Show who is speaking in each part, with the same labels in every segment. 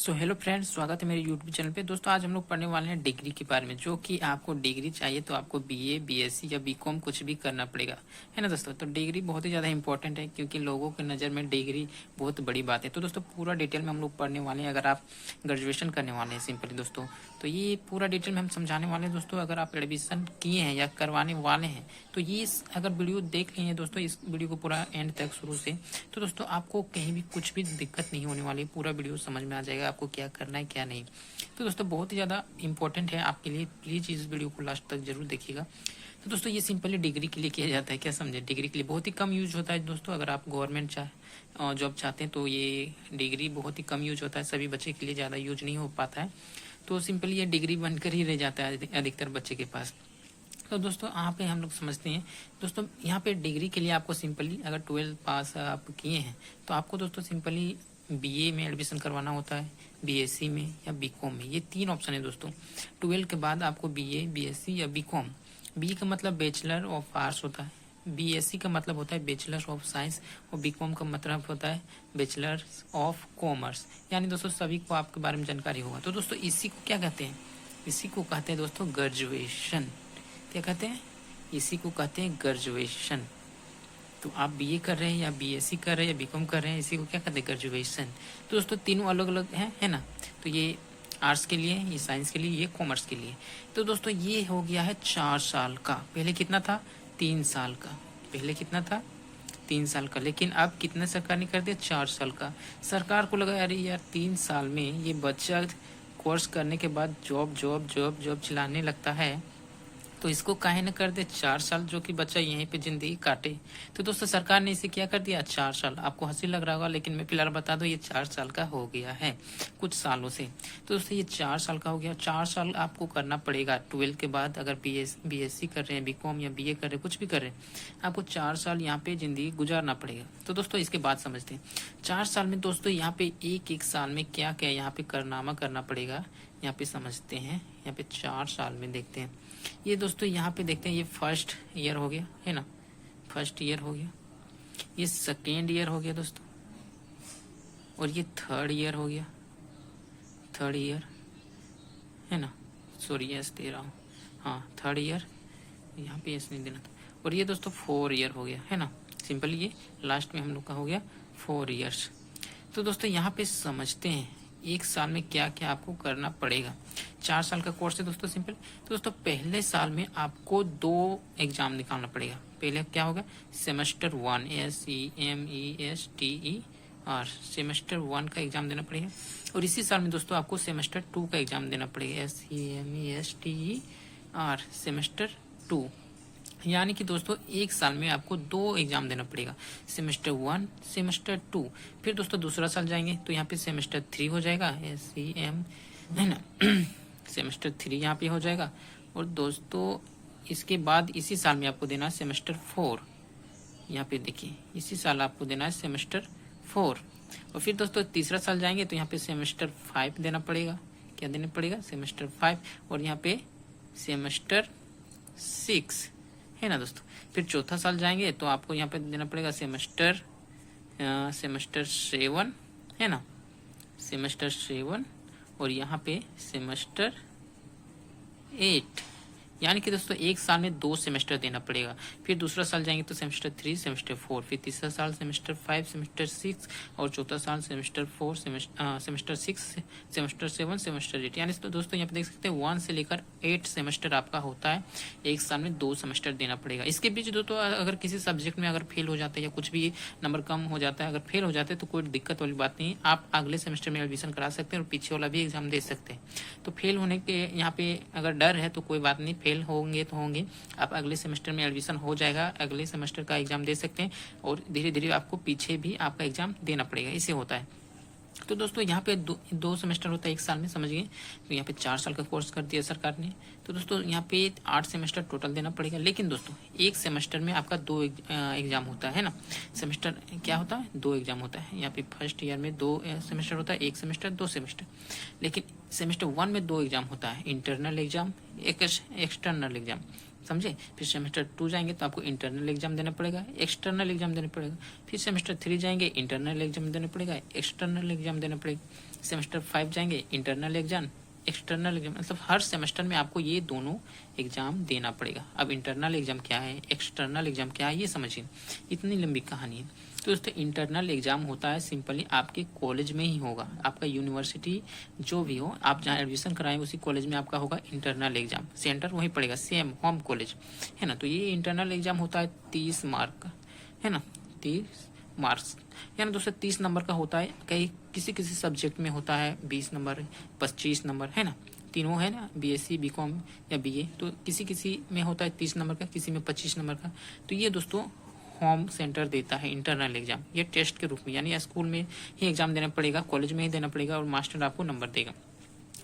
Speaker 1: Hello friends, स्वागत है मेरे यूट्यूब चैनल पे। दोस्तों आज हम लोग पढ़ने वाले हैं डिग्री के बारे में। जो कि आपको डिग्री चाहिए तो आपको बीए, बीएससी या बीकॉम कुछ भी करना पड़ेगा, है ना दोस्तों। तो डिग्री बहुत ही ज़्यादा इंपॉर्टेंट है क्योंकि लोगों की नज़र में डिग्री बहुत बड़ी बात है। तो दोस्तों पूरा डिटेल में हम लोग पढ़ने वाले हैं। अगर आप ग्रेजुएशन करने वाले हैं सिंपली दोस्तों, तो ये पूरा डिटेल में हम समझाने वाले हैं दोस्तों। अगर आप एडमिशन किए हैं या करवाने वाले हैं तो ये अगर वीडियो देख लिए हैं दोस्तों, इस वीडियो को पूरा एंड तक शुरू से, तो दोस्तों आपको कहीं भी कुछ भी दिक्कत नहीं होने वाली। पूरा वीडियो समझ में आ जाएगा आपको क्या करना है क्या नहीं। तो दोस्तों बहुत ही ज़्यादा इंपॉर्टेंट है आपके लिए, प्लीज़ इस वीडियो को लास्ट तक जरूर देखिएगा। तो दोस्तों ये सिंपली डिग्री के लिए किया जाता है, क्या समझे। डिग्री के लिए बहुत ही कम यूज होता है दोस्तों। अगर आप गवर्नमेंट जॉब चाहते हैं तो ये डिग्री बहुत ही कम यूज होता है, सभी बच्चे के लिए ज़्यादा यूज नहीं हो पाता है। तो सिंपली ये डिग्री बनकर ही रह जाता है अधिकतर बच्चे के पास। तो दोस्तों यहाँ पे हम लोग समझते हैं दोस्तों, यहाँ पे डिग्री के लिए आपको सिंपली अगर 12 पास आप किए हैं तो आपको दोस्तों सिंपली बीए में एडमिशन करवाना होता है, बीएससी में या बीकॉम में। ये तीन ऑप्शन है दोस्तों। 12 के बाद आपको बीए, बीएससी या बीकॉम। बी का मतलब बैचलर ऑफ आर्ट्स होता है, बीएससी का मतलब होता है बैचलर ऑफ साइंस और बीकॉम का मतलब होता है बैचलर ऑफ कॉमर्स। यानी दोस्तों सभी को आपके बारे में जानकारी होगा। तो दोस्तों इसी को क्या कहते हैं, इसी को कहते हैं दोस्तों ग्रेजुएशन। क्या कहते हैं, इसी को कहते हैं ग्रेजुएशन। तो आप बीए कर रहे हैं या बीएससी कर रहे हैं या बीकॉम कर रहे हैं, इसी को क्या कहते हैं ग्रेजुएशन। तो दोस्तों तीनों अलग अलग हैं, है ना। तो ये आर्ट्स के लिए, ये साइंस के लिए, ये कॉमर्स के लिए। तो दोस्तों ये हो गया है 4 साल का। पहले कितना था, 3 साल का। पहले कितना था, 3 साल का। लेकिन अब कितना सरकार ने कर दिया, 4 साल का। सरकार को लगा अरे यार 3 साल में ये बच्चा कोर्स करने के बाद जॉब जॉब जॉब जॉब चिल्लाने लगता है, तो इसको काहे न कर दे 4 साल, जो कि बच्चा यहीं पे जिंदगी काटे। तो दोस्तों सरकार ने इसे क्या कर दिया, 4 साल। आपको हंसी लग रहा होगा लेकिन मैं फिलहाल बता दूं ये 4 साल का हो गया है कुछ सालों से। तो दोस्तों ये 4 साल का हो गया। 4 साल आपको करना पड़ेगा 12 के बाद। अगर बीएससी कर रहे हैं, बीकॉम या बीए कर रहे हैं, कुछ भी कर रहे हैं, आपको 4 साल यहाँ पे जिंदगी गुजारना पड़ेगा। तो दोस्तों इसके बाद समझते हैं 4 साल में दोस्तों यहाँ पे एक साल में क्या क्या यहाँ पे कारनामा करना पड़ेगा, यहाँ पे समझते हैं। यहाँ पे 4 साल में देखते हैं। ये दोस्तों यहाँ पे देखते हैं, ये फर्स्ट ईयर हो गया, है ना, फर्स्ट ईयर हो गया। ये सेकेंड ईयर हो गया दोस्तों, और ये थर्ड ईयर हो गया, थर्ड ईयर, है ना। सॉरी यस दे रहा हूँ, हाँ थर्ड ईयर, यहाँ पे यस नहीं देना था। और ये दोस्तों 4 ईयर हो गया, है ना। सिंपली ये लास्ट में हम लोग का हो गया 4 ईयर्स। तो दोस्तों यहाँ पे समझते हैं एक साल में क्या क्या आपको करना पड़ेगा। 4 साल का कोर्स है दोस्तों सिंपल। तो दोस्तों पहले साल में आपको 2 एग्जाम निकालना पड़ेगा। पहले क्या होगा, सेमेस्टर 1, SEMESTER, सेमेस्टर 1 का एग्जाम देना पड़ेगा। और इसी साल में दोस्तों आपको सेमेस्टर 2 का एग्जाम देना पड़ेगा, SEMESTER, सेमेस्टर 2। यानी कि दोस्तों एक साल में आपको 2 एग्जाम देना पड़ेगा, सेमेस्टर 1, सेमेस्टर 2। फिर दोस्तों दूसरा साल जाएंगे तो यहाँ पे सेमेस्टर 3 हो जाएगा, SEM, है ना। सेमेस्टर 3 यहाँ पे हो जाएगा। और दोस्तों इसके बाद इसी साल में आपको देना है सेमेस्टर 4। यहाँ पे देखिए इसी साल आपको देना है सेमेस्टर 4। और फिर दोस्तों तीसरा साल जाएंगे तो यहाँ पे सेमेस्टर 5 देना पड़ेगा। क्या देना पड़ेगा, सेमेस्टर 5। और यहाँ पे सेमेस्टर 6, है ना दोस्तों। फिर चौथा साल जाएंगे तो आपको यहाँ पे देना पड़ेगा सेमेस्टर 7, है ना, सेमेस्टर 7। और यहाँ पे सेमेस्टर 8। यानी कि दोस्तों एक साल में 2 सेमेस्टर देना पड़ेगा। फिर दूसरा साल जाएंगे तो सेमेस्टर 3, सेमेस्टर 4। फिर तीसरा साल सेमेस्टर 5, सेमेस्टर 6। और चौथा साल सेमेस्टर 4, सेमेस्टर 6, सेमेस्टर 7, सेमेस्टर 8। यानी तो दोस्तों यहाँ पे देख सकते हैं 1 से लेकर 8 सेमेस्टर आपका होता है। एक साल में 2 सेमेस्टर देना पड़ेगा। इसके बीच दोस्तों अगर किसी सब्जेक्ट में अगर फेल हो जाता है या कुछ भी नंबर कम हो जाता है, अगर फेल हो जाते हैं तो कोई दिक्कत वाली बात नहीं, आप अगले सेमेस्टर में एडमिशन करा सकते हैं और पीछे वाला भी एग्जाम दे सकते हैं। तो फेल होने के यहाँ पे अगर डर है तो कोई बात नहीं, फेल होंगे तो होंगे, आप अगले सेमेस्टर में एडमिशन हो जाएगा, अगले सेमेस्टर का एग्जाम दे सकते हैं। और धीरे धीरे आपको पीछे भी आपका एग्जाम देना पड़ेगा, इसे होता है। तो दोस्तों यहाँ पे 2 सेमेस्टर होता है एक साल में, समझ गए। तो यहाँ पे 4 साल का कोर्स कर दिया सरकार ने। तो दोस्तों यहाँ पे 8 सेमेस्टर टोटल देना पड़ेगा। लेकिन दोस्तों एक सेमेस्टर में आपका 2 एग्जाम होता है ना। सेमेस्टर क्या होता है, 2 एग्जाम होता है। यहाँ पे फर्स्ट ईयर में 2 सेमेस्टर होता है, 1 सेमेस्टर 2 सेमेस्टर। लेकिन सेमेस्टर 1 में 2 एग्जाम होता है, इंटरनल एग्जाम, एक एक्सटर्नल एग्जाम। समझे। फिर सेमेस्टर 2 जाएंगे तो आपको इंटरनल एग्जाम देना पड़ेगा, एक्सटर्नल एग्जाम देना पड़ेगा। फिर सेमेस्टर 3 जाएंगे, इंटरनल एग्जाम देना पड़ेगा, एक्सटर्नल एग्जाम देना पड़ेगा। सेमेस्टर 5 जाएंगे, इंटरनल एग्जाम, एक्सटर्नल एग्जाम, मतलब हर सेमेस्टर में आपको ये दोनों एग्जाम देना पड़ेगा। अब इंटरनल एग्जाम क्या है, एक्सटर्नल एग्जाम क्या है, ये समझिए, इतनी लंबी कहानी है। तो दोस्तों इंटरनल एग्जाम होता है सिंपली आपके कॉलेज में ही होगा, आपका यूनिवर्सिटी जो भी हो, आप जहाँ एडमिशन कराएं उसी कॉलेज में आपका होगा इंटरनल एग्जाम, सेंटर वहीं पड़ेगा, सेम होम कॉलेज है ना। तो ये इंटरनल एग्जाम होता है 30 मार्क का, है ना, 30 मार्क्स, यानी दोस्तों 30 नंबर का होता है। कहीं किसी किसी सब्जेक्ट में होता है 20 नंबर, 25 नंबर, है ना, तीनों है ना, बीएससी, बीकॉम या बीए। तो किसी किसी में होता है 30 नंबर का, किसी में 25 नंबर का। तो ये दोस्तों होम सेंटर देता है इंटरनल एग्जाम, ये टेस्ट के रूप में, यानी स्कूल में ही एग्जाम देना पड़ेगा, कॉलेज में ही देना पड़ेगा और मास्टर आपको नंबर देगा।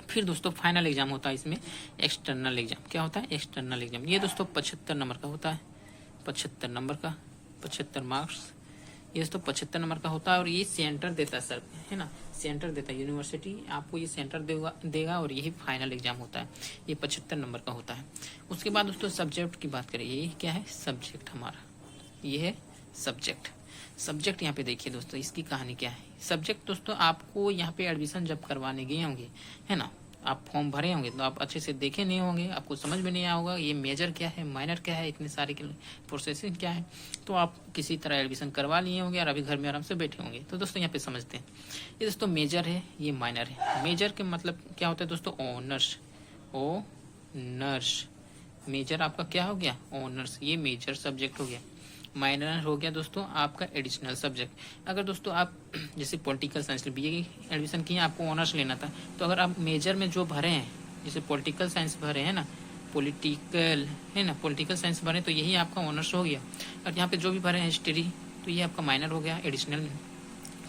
Speaker 1: फिर दोस्तों फाइनल एग्जाम होता है इसमें एक्सटर्नल एग्जाम। क्या होता है, एक्सटर्नल एग्जाम, ये दोस्तों 75 नंबर का होता है, 75 नंबर का, 75 मार्क्स, ये दोस्तों 75 नंबर का होता है। और ये सेंटर देता है सर, है ना, सेंटर देता है यूनिवर्सिटी आपको, ये सेंटर देगा और यही फाइनल एग्जाम होता है, ये 75 नंबर का होता है। उसके बाद दोस्तों सब्जेक्ट की बात करें, ये क्या है, सब्जेक्ट हमारा, ये है सब्जेक्ट। सब्जेक्ट यहाँ पे देखिए दोस्तों, इसकी कहानी क्या है। सब्जेक्ट दोस्तों आपको यहाँ पे एडमिशन जब करवाने गए होंगे, है ना, आप फॉर्म भरे होंगे तो आप अच्छे से देखे नहीं होंगे, आपको समझ में नहीं आया होगा ये मेजर क्या है, माइनर क्या है, इतने सारे प्रोसेसिंग क्या है। तो आप किसी तरह एडमिशन करवा लिए होंगे और अभी घर में आराम से बैठे होंगे। तो दोस्तों यहाँ पे समझते हैं, ये दोस्तों मेजर है, ये माइनर है। मेजर के मतलब क्या होता है दोस्तों, ऑनर्स, ऑनर्स। मेजर आपका क्या हो गया, ऑनर्स, ये मेजर सब्जेक्ट हो गया। माइनर हो गया दोस्तों आपका एडिशनल सब्जेक्ट। अगर दोस्तों आप जैसे पॉलिटिकल साइंस में बीए की एडमिशन किए, आपको ऑनर्स लेना था, तो अगर आप मेजर में जो भरे हैं, जैसे पॉलिटिकल साइंस भरे हैं ना, पॉलिटिकल है ना, पॉलिटिकल साइंस भरे, तो यही आपका ऑनर्स हो गया। और यहाँ पे जो भी भरे हैं हिस्ट्री, तो ये आपका माइनर हो गया एडिशनल में।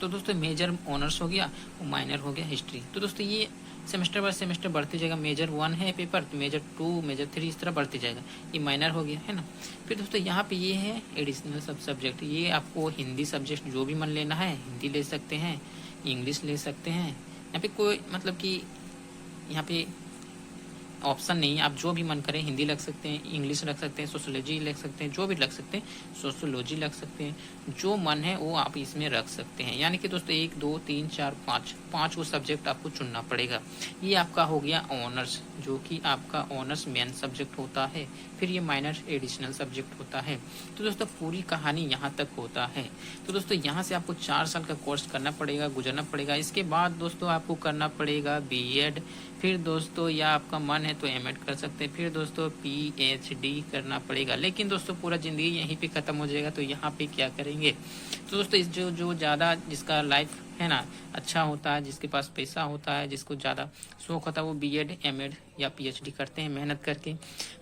Speaker 1: तो दोस्तों मेजर ऑनर्स हो गया और माइनर हो गया हिस्ट्री। तो दोस्तों ये सेमेस्टर बाय सेमेस्टर बढ़ते जाएगा, मेजर 1 है पेपर तो मेजर 2, मेजर 3 इस तरह बढ़ते जाएगा। ये माइनर हो गया, है ना। फिर दोस्तों यहाँ पे ये है एडिशनल सब्जेक्ट, ये आपको हिंदी सब्जेक्ट जो भी मन लेना है, हिंदी ले सकते हैं, इंग्लिश ले सकते हैं। यहाँ पे कोई मतलब कि यहाँ पे ऑप्शन नहीं है, आप जो भी मन करें हिंदी लग सकते हैं, इंग्लिश लग सकते हैं, सोशोलॉजी लग सकते हैं, जो भी लग सकते हैं, सोशोलॉजी लग सकते हैं, जो मन है वो आप इसमें रख सकते हैं। यानी कि दोस्तों 1 2 3 4 5 वो सब्जेक्ट आपको चुनना पड़ेगा। ये आपका हो गया ऑनर्स, जो कि आपका ऑनर्स मेन सब्जेक्ट होता है। फिर ये माइनर एडिशनल सब्जेक्ट होता है। तो दोस्तों पूरी कहानी यहाँ तक होता है। तो दोस्तों यहाँ से आपको 4 साल का कोर्स करना पड़ेगा, गुजरना पड़ेगा। इसके बाद दोस्तों आपको करना पड़ेगा बीएड, फिर दोस्तों या आपका मन है तो एमएड कर सकते हैं, फिर दोस्तों पीएचडी करना पड़ेगा। लेकिन दोस्तों पूरा ज़िंदगी यहीं पे ख़त्म हो जाएगा, तो यहाँ पे क्या करेंगे। तो दोस्तों इस जो ज़्यादा जिसका लाइफ है ना अच्छा होता है, जिसके पास पैसा होता है, जिसको ज़्यादा शौक होता है, वो बीएड एमएड या पीएचडी करते हैं मेहनत करके।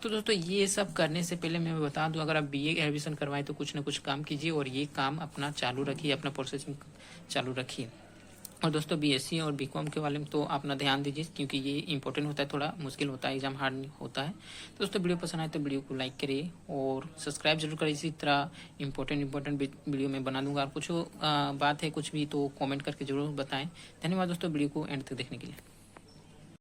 Speaker 1: तो दोस्तों ये सब करने से पहले मैं बता दूं, अगर आप बीए एडमिशन करवाएं तो कुछ ना कुछ काम कीजिए और ये काम अपना चालू रखिए, अपना प्रोसेसिंग चालू रखिए। और दोस्तों बीएससी और बीकॉम के बारे में तो अपना ध्यान दीजिए, क्योंकि ये इंपॉर्टेंट होता है, थोड़ा मुश्किल होता है, एग्जाम हार्ड होता है। तो दोस्तों वीडियो पसंद आए तो वीडियो को लाइक करिए और सब्सक्राइब जरूर करिए। इसी तरह इंपॉर्टेंट वीडियो मैं बना दूंगा। और कुछ बात है कुछ भी तो कमेंट करके जरूर बताएं। धन्यवाद दोस्तों वीडियो को एंड तक देखने के लिए।